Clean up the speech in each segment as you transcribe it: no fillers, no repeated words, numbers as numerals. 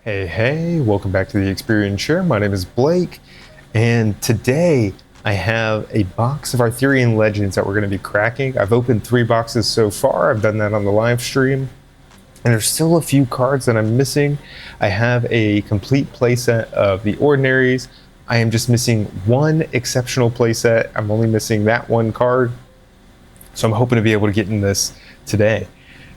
Hey, welcome back to the Experience Share. My name is Blake, and today I have a box of Arthurian Legends that we're going to be cracking. I've opened 3 boxes so far. I've done that on the live stream, and there's still a few cards that I'm missing. I have a complete playset of the Ordinaries. I am just missing one exceptional playset. I'm only missing that one card, so I'm hoping to be able to get in this today.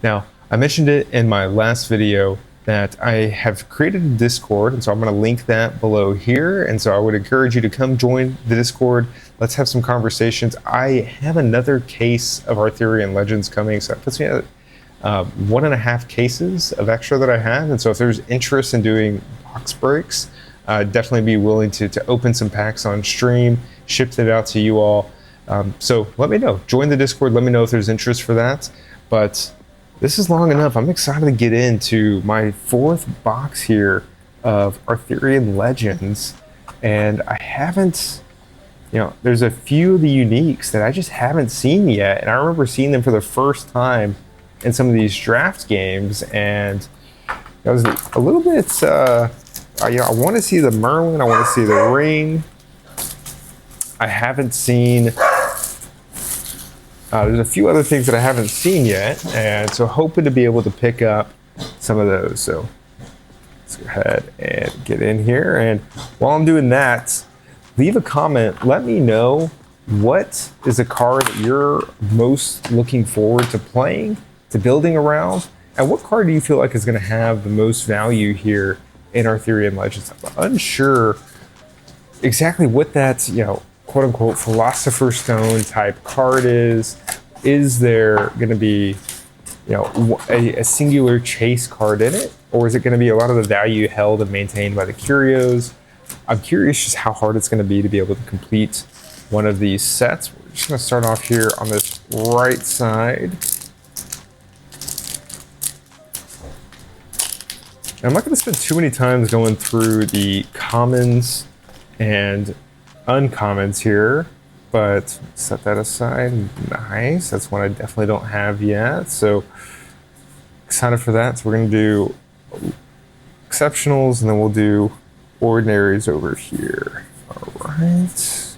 Now, I mentioned it in my last video that I have created a Discord, and so I'm going to link that below here. And so I would encourage you to come join the Discord. Let's have some conversations. I have another case of Arthurian Legends coming, so that puts me at 1.5 cases of extra that I have. And so if there's interest in doing box breaks, definitely be willing to open some packs on stream, ship it out to you all. So let me know. Join the Discord. Let me know if there's interest for that. But this is long enough. I'm excited to get into my 4th box here of Arthurian Legends. And I haven't, there's a few of the uniques that I just haven't seen yet. And I remember seeing them for the first time in some of these draft games. And I was a little bit, I want to see the Merlin. I want to see the Ring. I haven't seen... there's a few other things that I haven't seen yet, and so hoping to be able to pick up some of those. So let's go ahead and get in here. And while I'm doing that, leave a comment. Let me know what is a card that you're most looking forward to playing, to building around, and what card do you feel like is going to have the most value here in Arthurian Legends. I'm unsure exactly what that's, quote unquote Philosopher's Stone type card is. Is there going to be, a singular chase card in it, or is it going to be a lot of the value held and maintained by the curios? I'm curious just how hard it's going to be able to complete one of these sets. We're just going to start off here on this right side. I'm not going to spend too many times going through the commons and uncommons here, but set that aside. Nice. That's one I definitely don't have yet, so excited for that. So we're going to do exceptionals, and then we'll do ordinaries over here. All right.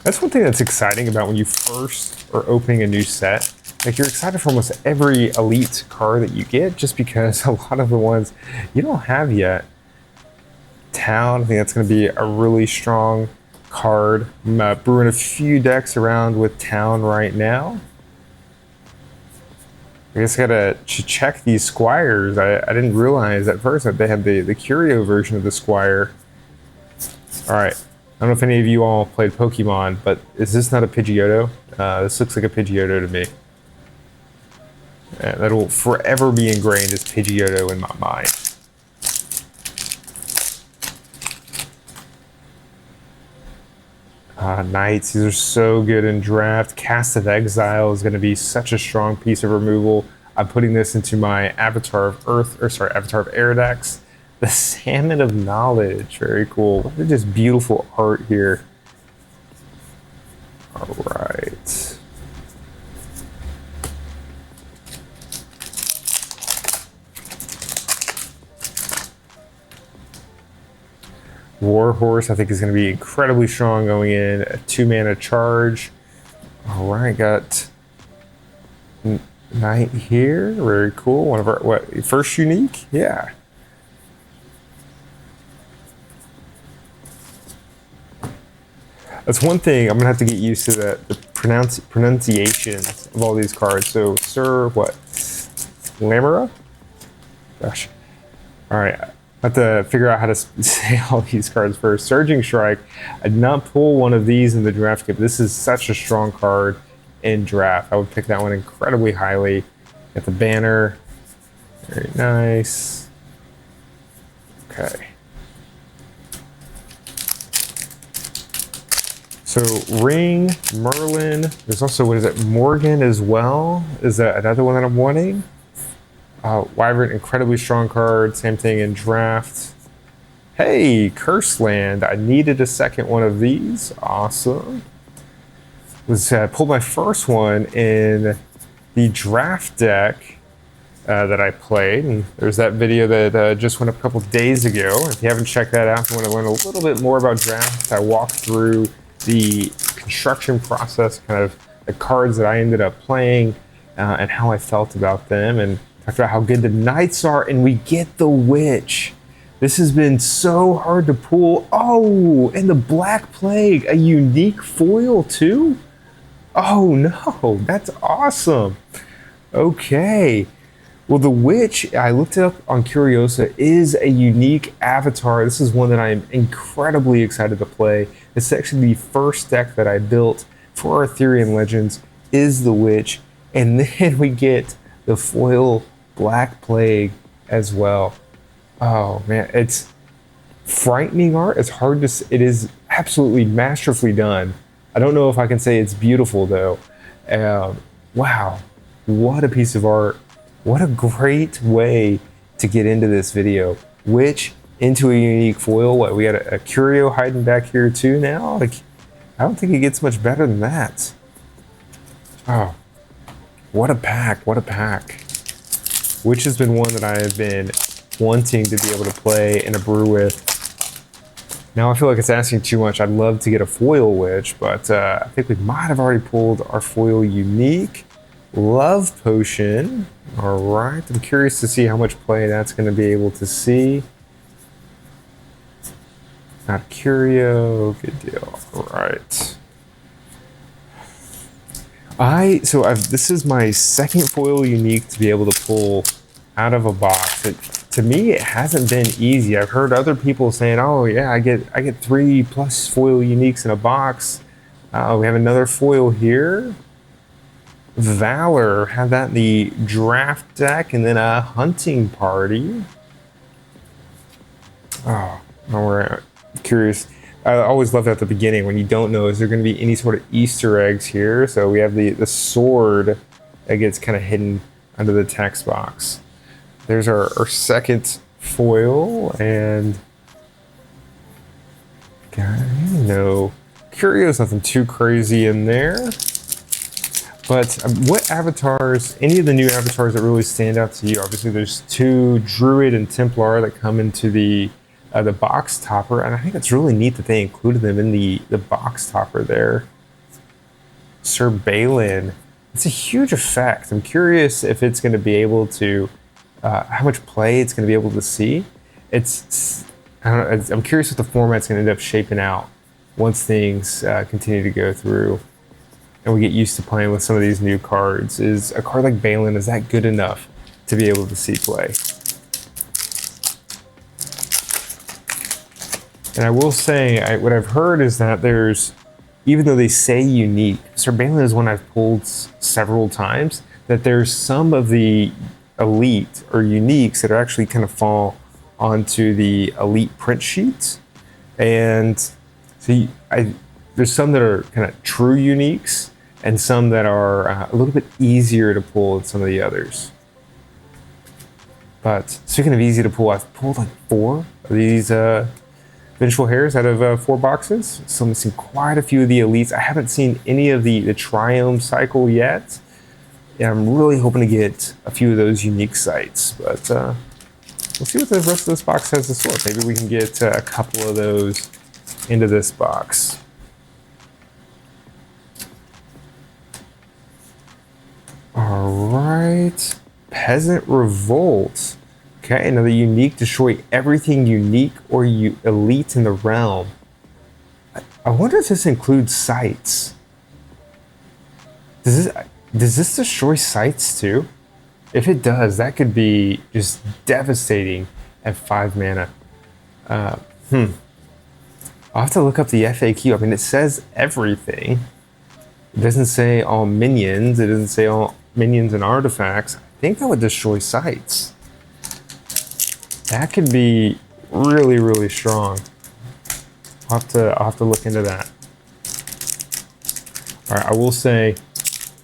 That's one thing that's exciting about when you first are opening a new set. Like, you're excited for almost every elite card that you get, just because a lot of the ones you don't have yet. Town, I think that's going to be a really strong card. I'm brewing a few decks around with Town right now. I guess I gotta check these Squires. I didn't realize at first that they had the Curio version of the Squire. Alright, I don't know if any of you all played Pokemon, but is this not a Pidgeotto? This looks like a Pidgeotto to me. That will forever be ingrained as Pidgeotto in my mind. Knights, these are so good in draft. Cast of Exile is going to be such a strong piece of removal. I'm putting this into my Avatar of Avatar of Air decks. The Salmon of Knowledge, very cool. Look at just beautiful art here. All right. Warhorse, I think, is going to be incredibly strong going in. A 2-mana charge. All right, got Knight here. Very cool. One of our first unique? Yeah. That's one thing I'm gonna have to get used to, the pronunciations of all these cards. So, Sir, what? Lamera? Gosh. All right. I have to figure out how to say all these cards first. Surging Strike. I did not pull one of these in the draft kit, but this is such a strong card in draft. I would pick that one incredibly highly. Got the banner. Very nice. Okay. So Ring, Merlin. There's also, what is it, Morgan as well? Is that another one that I'm wanting? Wyvern, incredibly strong card. Same thing in draft. Hey, Curse Land. I needed a second one of these. Awesome. Pulled my first one in the draft deck that I played, and there's that video that just went up a couple days ago. If you haven't checked that out, if you want to learn a little bit more about drafts, I walked through the construction process, kind of the cards that I ended up playing, and how I felt about them, and talked about how good the knights are, and we get the witch. This has been so hard to pull. Oh, and the Black Plague, a unique foil too? Oh no, that's awesome. Okay. Well, the witch, I looked it up on Curiosa, is a unique avatar. This is one that I'm incredibly excited to play. It's actually the first deck that I built for Arthurian Legends, is the witch. And then we get the foil Black Plague as well. Oh man, it's frightening art. It's hard to, it is absolutely masterfully done. I don't know if I can say it's beautiful though. Wow, what a piece of art. What a great way to get into this video. Witch into a unique foil. What, we got a curio hiding back here too now? Like, I don't think it gets much better than that. Oh, what a pack, what a pack. Witch has been one that I have been wanting to be able to play in a brew with. Now I feel like it's asking too much. I'd love to get a foil witch, but I think we might have already pulled our foil unique. Love Potion. All right, I'm curious to see how much play that's going to be able to see. Not curio, good deal. All right. This is my second foil unique to be able to pull out of a box. To me, it hasn't been easy. I've heard other people saying, "Oh yeah, I get 3+ foil uniques in a box." We have another foil here. Valor, have that in the draft deck, and then a hunting party. Oh, we're curious. I always love that at the beginning when you don't know, is there going to be any sort of Easter eggs here? So we have the sword that gets kind of hidden under the text box. There's our second foil, and no curios, nothing too crazy in there. But what avatars, any of the new avatars that really stand out to you? Obviously, there's 2 Druid and Templar that come into the box topper, and I think it's really neat that they included them in the box topper there. Sir Balin, it's a huge effect. I'm curious if it's going to be able to, how much play it's going to be able to see. I don't know, I'm curious what the format's going to end up shaping out once things continue to go through. And we get used to playing with some of these new cards. Is a card like Balin, is that good enough to be able to see play? And I will say, what I've heard is that there's, even though they say unique, Sir Balin is one I've pulled several times, that there's some of the elite or uniques that are actually kind of fall onto the elite print sheets. And so there's some that are kind of true uniques, and some that are a little bit easier to pull than some of the others. But speaking of easy to pull, I've pulled like 4 of these Vengeful Hairs out of 4 boxes. So I'm seeing quite a few of the elites. I haven't seen any of the Triumph cycle yet. And I'm really hoping to get a few of those unique sites. But we'll see what the rest of this box has to sort. Maybe we can get a couple of those into this box. All right, Peasant Revolt. Okay, another unique, destroy everything unique or elite in the realm. I wonder if this includes sites. Does this destroy sites too? If it does, that could be just devastating at 5 mana. I'll have to look up the FAQ. I mean, it says everything. It doesn't say all minions. It doesn't say all minions and artifacts. I think that would destroy sites. That could be really, really strong. I'll have to look into that. All right, I will say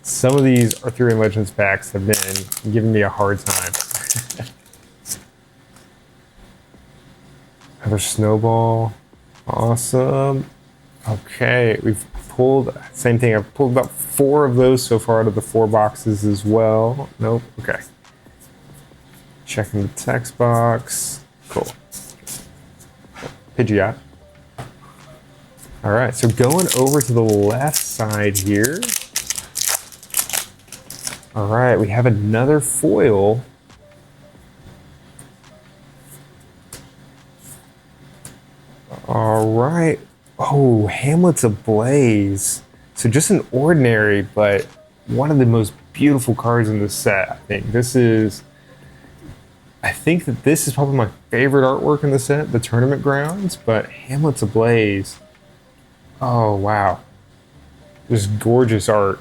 some of these Arthurian Legends packs have been giving me a hard time. Another snowball. Awesome. Okay, we've pulled, same thing, I've pulled about 4 of those so far out of the 4 boxes as well. Nope, okay. Checking the text box. Cool. Pidgeot. All right, so going over to the left side here. All right, we have another foil. All right. Oh, Hamlet's Ablaze. So just an ordinary, but one of the most beautiful cards in the set, I think. I think that this is probably my favorite artwork in the set, the Tournament Grounds, but Hamlet's Ablaze. Oh, wow. Just gorgeous art.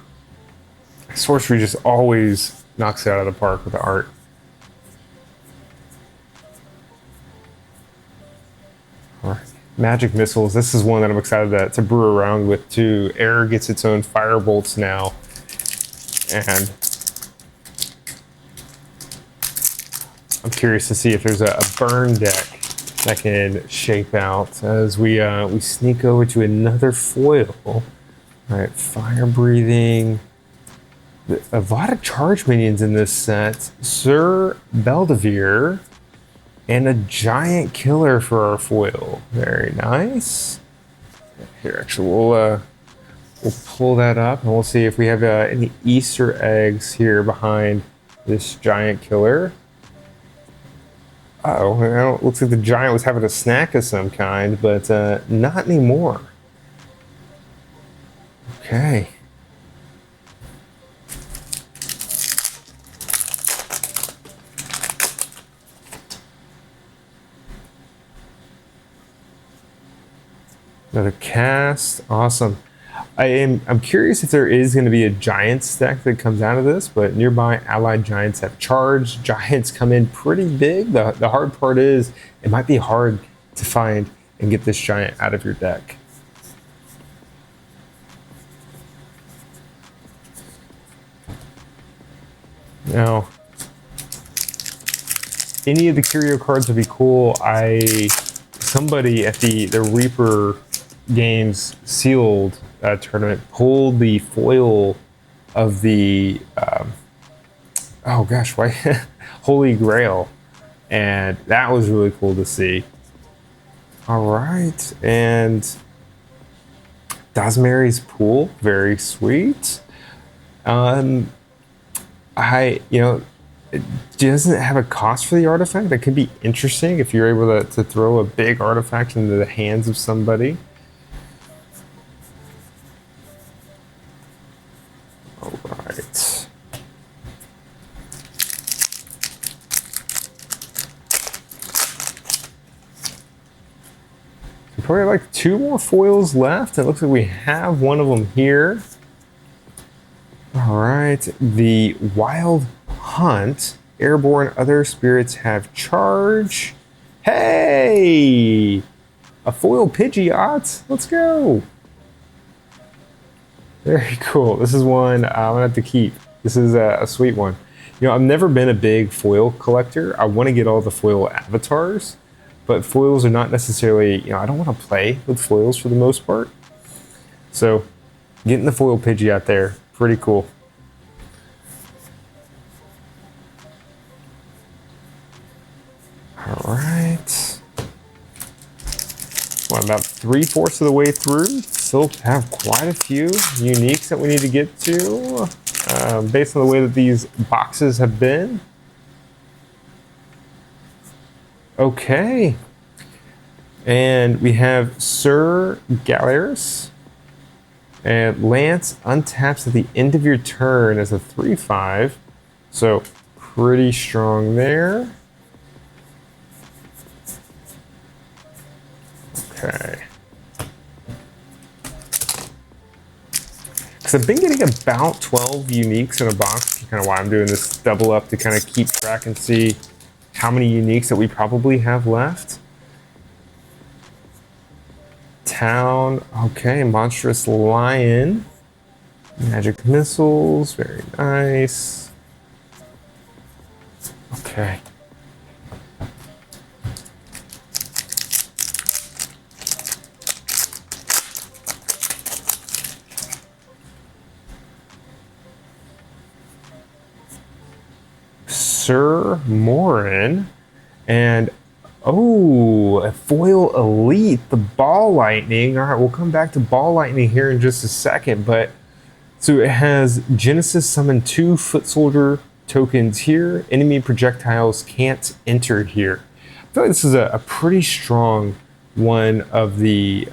Sorcery just always knocks it out of the park with the art. All right. Magic Missiles. This is one that I'm excited to brew around with too. Air gets its own fire bolts now. And I'm curious to see if there's a burn deck that can shape out as we sneak over to another foil. All right, fire breathing. A lot of charge minions in this set. Sir Belvedere and a giant killer for our foil. Very nice. Here, actually, we'll pull that up and we'll see if we have any Easter eggs here behind this giant killer. Uh-oh, well, it looks like the giant was having a snack of some kind, but not anymore. Okay. Another cast, awesome. I'm curious if there is going to be a Giants deck that comes out of this, but nearby allied Giants have charged. Giants come in pretty big. The hard part is it might be hard to find and get this Giant out of your deck. Now, any of the curio cards would be cool. Somebody at the Reaper Games sealed tournament pulled the foil of the oh gosh, why Holy Grail, and that was really cool to see. All right, and Dazmary's Pool, very sweet. It doesn't have a cost for the artifact. That could be interesting if you're able to throw a big artifact into the hands of somebody. All right. We probably have like 2 more foils left. It looks like we have one of them here. All right, the Wild Hunt. Airborne, other spirits have charge. Hey! A foil Pidgeot. Let's go. Very cool. This is one I'm gonna have to keep. This is a sweet one. I've never been a big foil collector. I want to get all the foil avatars, but foils are not necessarily, I don't want to play with foils for the most part. So getting the foil Pidgeot there, pretty cool. All right. Well, about 3/4 of the way through. Still have quite a few uniques that we need to get to based on the way that these boxes have been. Okay. And we have Sir Galerius. And Lance untaps at the end of your turn as a 3/5. So pretty strong there. Okay. Because I've been getting about 12 uniques in a box. Kind of why I'm doing this double up to kind of keep track and see how many uniques that we probably have left. Town. Okay, Monstrous Lion. Magic Missiles. Very nice. Okay. Sir Morin, and oh, a foil elite, the Ball Lightning. All right, we'll come back to Ball Lightning here in just a second, but so it has Genesis summon 2 Foot Soldier tokens here. Enemy projectiles can't enter here. I feel like this is a pretty strong one of the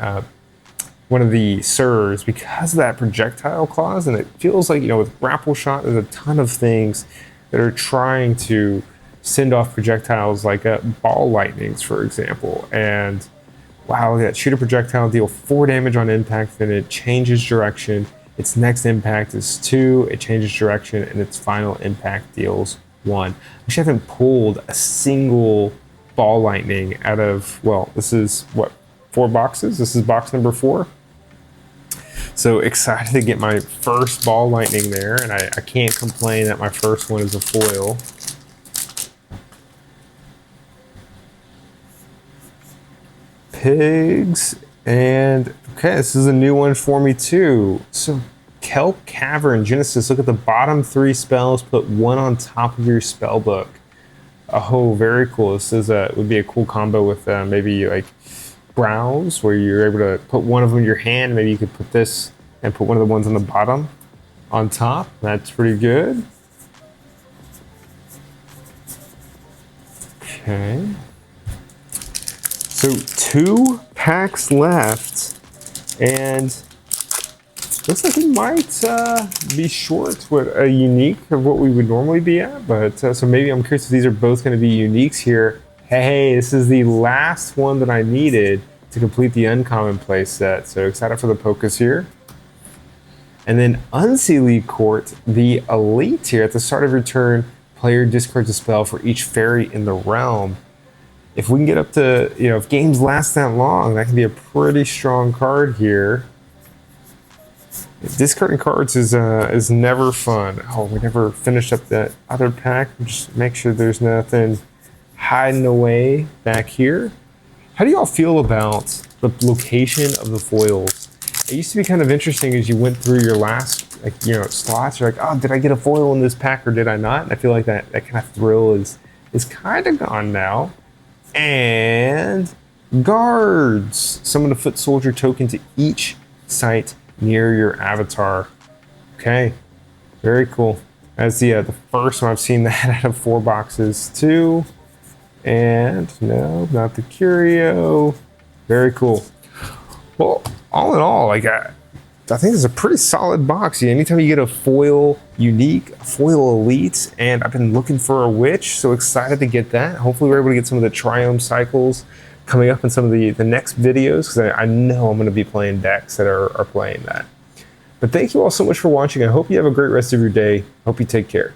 Sirs because of that projectile clause, and it feels like, you know, with grapple shot, there's a ton of things that are trying to send off projectiles, like Ball Lightnings, for example. And wow, that shoot a projectile, deal 4 damage on impact, then it changes direction. Its next impact is 2, it changes direction, and its final impact deals 1. I actually haven't pulled a single Ball Lightning out of, well, this is what, 4 boxes? This is box number 4. So excited to get my first Ball Lightning there, and I can't complain that my first one is a foil. Pigs, and okay, this is a new one for me too. So Kelp Cavern, Genesis, look at the bottom 3 spells, put 1 on top of your spell book. Oh, very cool. This is would be a cool combo with maybe like Browse, where you're able to put 1 of them in your hand. Maybe you could put this and put 1 of the ones on the bottom on top. That's pretty good. Okay. So 2 packs left, and looks like we might be short with a unique of what we would normally be at, but so maybe I'm curious if these are both going to be uniques here. Hey, this is the last one that I needed to complete the uncommon play set, so excited for the Pocus here. And then Unseelie Court, the elite here. At the start of your turn, player discards a spell for each fairy in the realm. If we can get up to, you know, if games last that long, that can be a pretty strong card here. Discarding cards is never fun. Oh, we never finished up that other pack. Just make sure there's nothing hiding away back here. How do y'all feel about the location of the foils? It used to be kind of interesting as you went through your last, like, you know, slots. You're like, oh, did I get a foil in this pack or did I not? And I feel like that kind of thrill is kind of gone now. And guards. Summon a Foot Soldier token to each site near your avatar. Okay, very cool. That's the first one I've seen that out of 4 boxes too. And no, not the Curio. Very cool. Well, all in all, like I think it's a pretty solid box. Yeah, anytime you get a foil unique, a foil elite, and I've been looking for a witch, so excited to get that. Hopefully we're able to get some of the Triumph cycles coming up in some of the next videos, because I know I'm going to be playing decks that are playing that. But thank you all so much for watching. I hope you have a great rest of your day. Hope you take care.